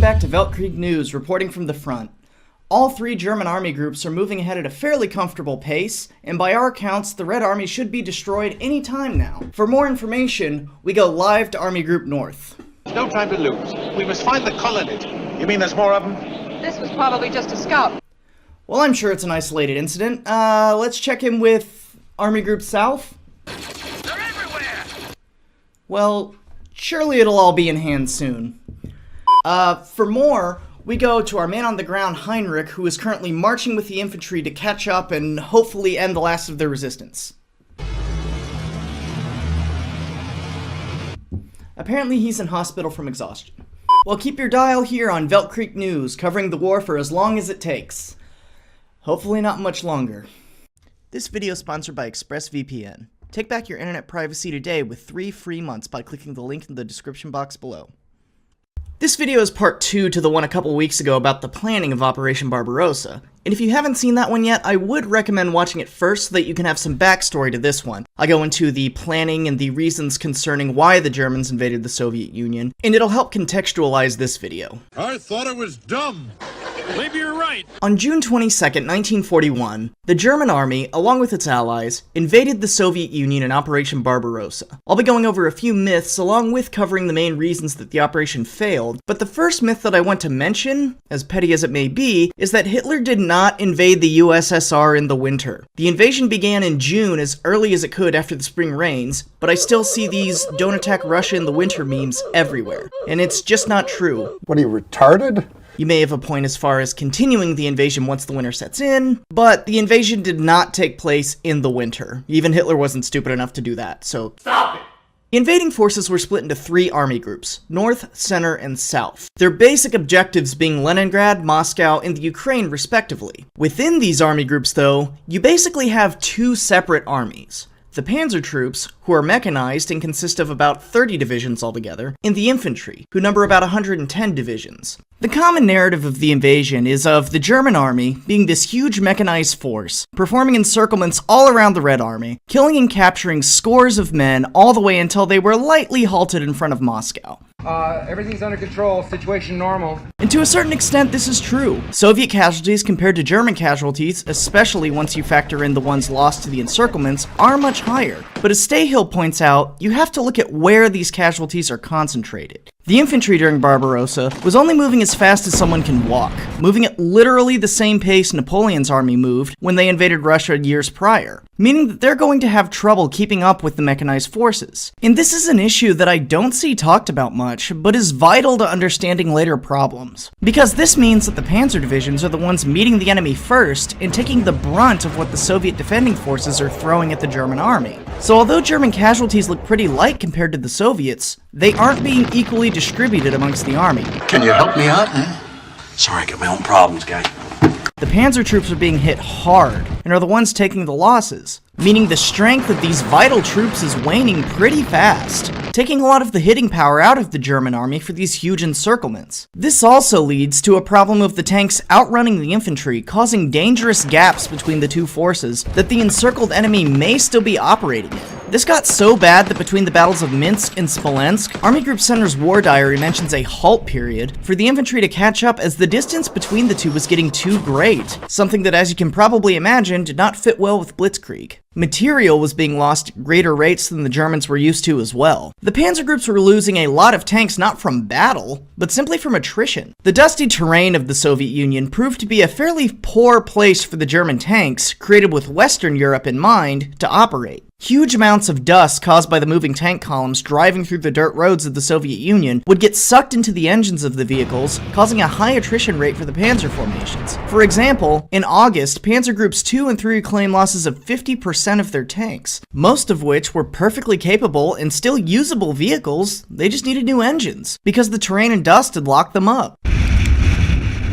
back to Weltkrieg News, reporting from the front. All three German army groups are moving ahead at a fairly comfortable pace, and by our accounts, the Red Army should be destroyed any time now. For more information, we go live to Army Group North. There's no time to lose. We must find the colonist. You mean there's more of them? This was probably just a scout. Well, I'm sure it's an isolated incident. Let's check in with Army Group South. They're everywhere! Well, surely it'll all be in hand soon. For more, we go to our man on the ground, Heinrich, who is currently marching with the infantry to catch up and hopefully end the last of their resistance. Apparently he's in hospital from exhaustion. Well, keep your dial here on Weltkrieg News, covering the war for as long as it takes. Hopefully not much longer. This video is sponsored by ExpressVPN. Take back your internet privacy today with 3 free months by clicking the link in the description box below. This video is part 2 to the one a couple weeks ago about the planning of Operation Barbarossa, and if you haven't seen that one yet, I would recommend watching it first so that you can have some backstory to this one. I go into the planning and the reasons concerning why the Germans invaded the Soviet Union, and it'll help contextualize this video. I thought it was dumb. Maybe you're right. On June 22nd, 1941, the German army, along with its allies, invaded the Soviet Union in Operation Barbarossa. I'll be going over a few myths along with covering the main reasons that the operation failed, but the first myth that I want to mention, as petty as it may be, is that Hitler did not invade the USSR in the winter. The invasion began in June as early as it could after the spring rains, but I still see these "don't attack Russia in the winter" memes everywhere, and it's just not true. What are you, retarded? You may have a point as far as continuing the invasion once the winter sets in, but the invasion did not take place in the winter. Even Hitler wasn't stupid enough to do that, so stop it! The invading forces were split into 3 army groups, North, Center, and South. Their basic objectives being Leningrad, Moscow, and the Ukraine respectively. Within these army groups though, you basically have 2 separate armies. The panzer troops, who are mechanized and consist of about 30 divisions altogether, and the infantry, who number about 110 divisions. The common narrative of the invasion is of the German army being this huge mechanized force, performing encirclements all around the Red Army, killing and capturing scores of men all the way until they were lightly halted in front of Moscow. Everything's under control, situation normal. And to a certain extent, this is true. Soviet casualties compared to German casualties, especially once you factor in the ones lost to the encirclements, are much higher. But as Stayhill points out, you have to look at where these casualties are concentrated. The infantry during Barbarossa was only moving as fast as someone can walk, moving at literally the same pace Napoleon's army moved when they invaded Russia years prior, meaning that they're going to have trouble keeping up with the mechanized forces. And this is an issue that I don't see talked about much, but is vital to understanding later problems. Because this means that the panzer divisions are the ones meeting the enemy first and taking the brunt of what the Soviet defending forces are throwing at the German army. So although German casualties look pretty light compared to the Soviets, they aren't being equally distributed amongst the army. Can you help me out, huh? Sorry, I got my own problems, guy. The panzer troops are being hit hard and are the ones taking the losses, meaning the strength of these vital troops is waning pretty fast, taking a lot of the hitting power out of the German army for these huge encirclements. This also leads to a problem of the tanks outrunning the infantry, causing dangerous gaps between the 2 forces that the encircled enemy may still be operating in. This got so bad that between the battles of Minsk and Smolensk, Army Group Center's war diary mentions a halt period for the infantry to catch up as the distance between the 2 was getting too great, something that, as you can probably imagine, did not fit well with Blitzkrieg. Material was being lost at greater rates than the Germans were used to as well. The panzer groups were losing a lot of tanks not from battle, but simply from attrition. The dusty terrain of the Soviet Union proved to be a fairly poor place for the German tanks, created with Western Europe in mind, to operate. Huge amounts of dust caused by the moving tank columns driving through the dirt roads of the Soviet Union would get sucked into the engines of the vehicles, causing a high attrition rate for the panzer formations. For example, in August, Panzer Groups 2 and 3 claimed losses of 50% of their tanks, most of which were perfectly capable and still usable vehicles. They just needed new engines, because the terrain and dust had locked them up.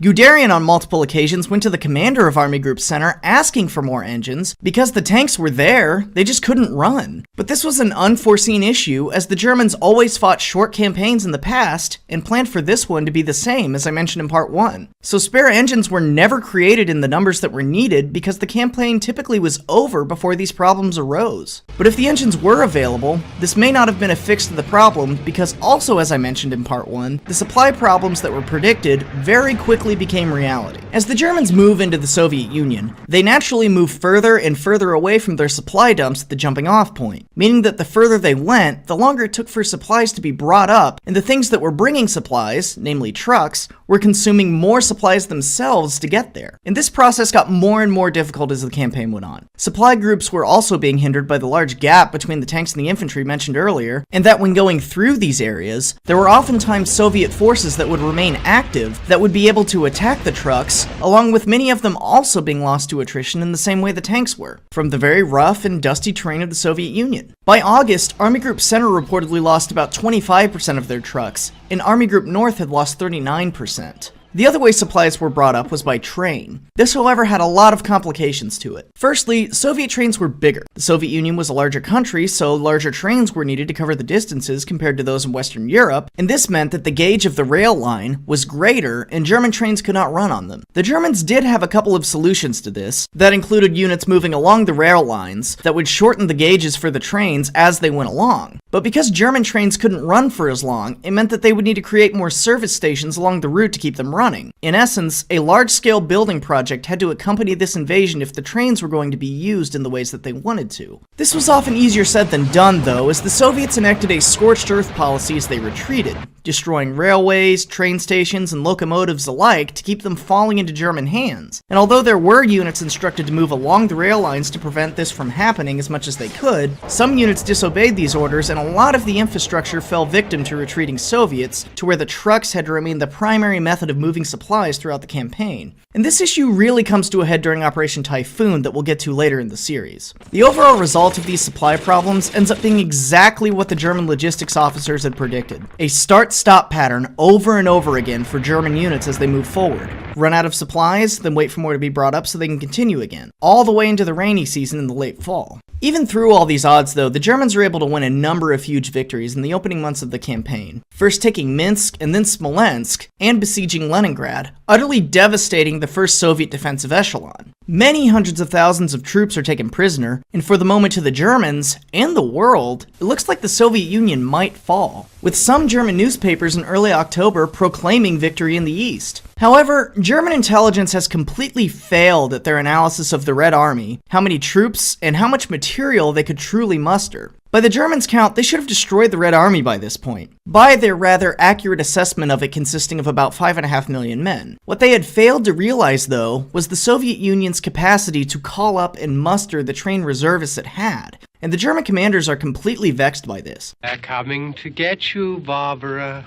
Guderian on multiple occasions went to the commander of Army Group Center asking for more engines. Because the tanks were there, they just couldn't run. But this was an unforeseen issue, as the Germans always fought short campaigns in the past and planned for this one to be the same, as I mentioned in part 1. So spare engines were never created in the numbers that were needed because the campaign typically was over before these problems arose. But if the engines were available, this may not have been a fix to the problem because also, as I mentioned in part 1, the supply problems that were predicted very quickly became reality. As the Germans move into the Soviet Union, they naturally move further and further away from their supply dumps at the jumping off point, meaning that the further they went, the longer it took for supplies to be brought up, and the things that were bringing supplies, namely trucks, were consuming more supplies themselves to get there. And this process got more and more difficult as the campaign went on. Supply groups were also being hindered by the large gap between the tanks and the infantry mentioned earlier, and that when going through these areas, there were oftentimes Soviet forces that would remain active that would be able to attack the trucks, along with many of them also being lost to attrition in the same way the tanks were, from the very rough and dusty terrain of the Soviet Union. By August, Army Group Center reportedly lost about 25% of their trucks, and Army Group North had lost 39%. The other way supplies were brought up was by train. This, however, had a lot of complications to it. Firstly, Soviet trains were bigger. The Soviet Union was a larger country, so larger trains were needed to cover the distances compared to those in Western Europe, and this meant that the gauge of the rail line was greater and German trains could not run on them. The Germans did have a couple of solutions to this. That included units moving along the rail lines that would shorten the gauges for the trains as they went along. But because German trains couldn't run for as long, it meant that they would need to create more service stations along the route to keep them running. In essence, a large-scale building project had to accompany this invasion if the trains were going to be used in the ways that they wanted to. This was often easier said than done, though, as the Soviets enacted a scorched earth policy as they retreated, destroying railways, train stations, and locomotives alike to keep them falling into German hands. And although there were units instructed to move along the rail lines to prevent this from happening as much as they could, some units disobeyed these orders and a lot of the infrastructure fell victim to retreating Soviets, to where the trucks had to remain the primary method of moving supplies throughout the campaign. And this issue really comes to a head during Operation Typhoon that we'll get to later in the series. The overall result of these supply problems ends up being exactly what the German logistics officers had predicted. A start-stop pattern over and over again for German units as they move forward. Run out of supplies, then wait for more to be brought up so they can continue again, all the way into the rainy season in the late fall. Even through all these odds, though, the Germans were able to win a number of huge victories in the opening months of the campaign. First taking Minsk and then Smolensk, and besieging Leningrad, utterly devastating the first Soviet defensive echelon. Many hundreds of thousands of troops are taken prisoner, and for the moment to the Germans, and the world, it looks like the Soviet Union might fall, with some German newspapers in early October proclaiming victory in the East. However, German intelligence has completely failed at their analysis of the Red Army, how many troops, and how much material they could truly muster. By the Germans' count, they should have destroyed the Red Army by this point, by their rather accurate assessment of it consisting of about 5.5 million men. What they had failed to realize, though, was the Soviet Union's capacity to call up and muster the trained reservists it had, and the German commanders are completely vexed by this. They're coming to get you, Barbara.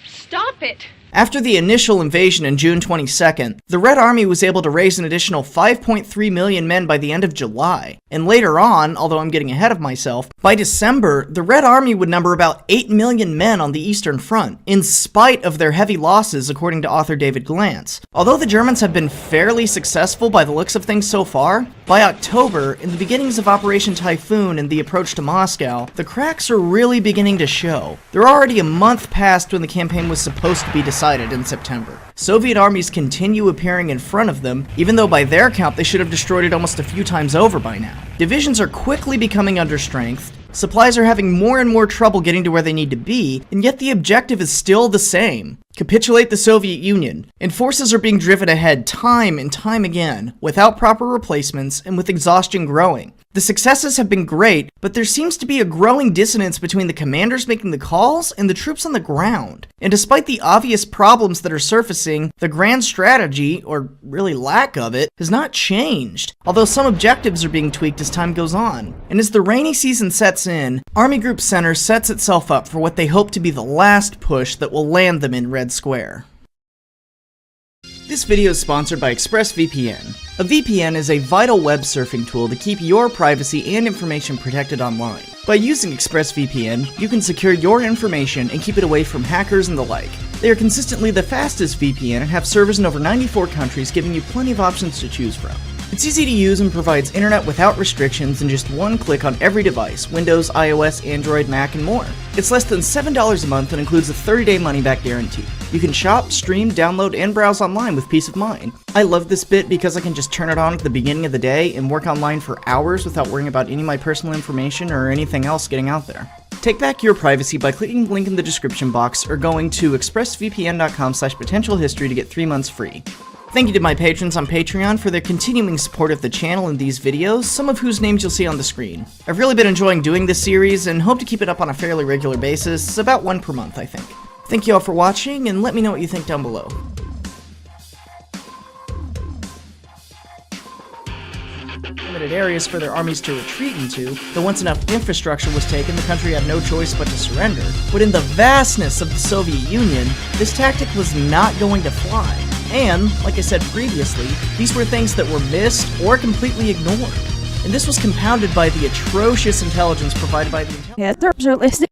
Stop it! After the initial invasion in June 22nd, the Red Army was able to raise an additional 5.3 million men by the end of July. And later on, although I'm getting ahead of myself, by December, the Red Army would number about 8 million men on the Eastern Front, in spite of their heavy losses, according to author David Glantz. Although the Germans have been fairly successful by the looks of things so far, by October, in the beginnings of Operation Typhoon and the approach to Moscow, the cracks are really beginning to show. They're already a month past when the campaign was supposed to be decided in September. Soviet armies continue appearing in front of them, even though by their count they should have destroyed it almost a few times over by now. Divisions are quickly becoming understrengthed, supplies are having more and more trouble getting to where they need to be, and yet the objective is still the same: capitulate the Soviet Union, and forces are being driven ahead time and time again, without proper replacements and with exhaustion growing. The successes have been great, but there seems to be a growing dissonance between the commanders making the calls and the troops on the ground. And despite the obvious problems that are surfacing, the grand strategy, or really lack of it, has not changed, although some objectives are being tweaked as time goes on. And as the rainy season sets in, Army Group Center sets itself up for what they hope to be the last push that will land them in Red Square. This video is sponsored by ExpressVPN. A VPN is a vital web surfing tool to keep your privacy and information protected online. By using ExpressVPN, you can secure your information and keep it away from hackers and the like. They are consistently the fastest VPN and have servers in over 94 countries, giving you plenty of options to choose from. It's easy to use and provides internet without restrictions and just one click on every device: Windows, iOS, Android, Mac, and more. It's less than $7 a month and includes a 30-day money-back guarantee. You can shop, stream, download, and browse online with peace of mind. I love this bit because I can just turn it on at the beginning of the day and work online for hours without worrying about any of my personal information or anything else getting out there. Take back your privacy by clicking the link in the description box or going to expressvpn.com/potentialhistory to get 3 months free. Thank you to my patrons on Patreon for their continuing support of the channel and these videos, some of whose names you'll see on the screen. I've really been enjoying doing this series and hope to keep it up on a fairly regular basis, about one per month I think. Thank you all for watching, and let me know what you think down below. Limited areas for their armies to retreat into, though once enough infrastructure was taken, the country had no choice but to surrender. But in the vastness of the Soviet Union, this tactic was not going to fly. And, like I said previously, these were things that were missed or completely ignored. And this was compounded by the atrocious intelligence provided by the intelligence.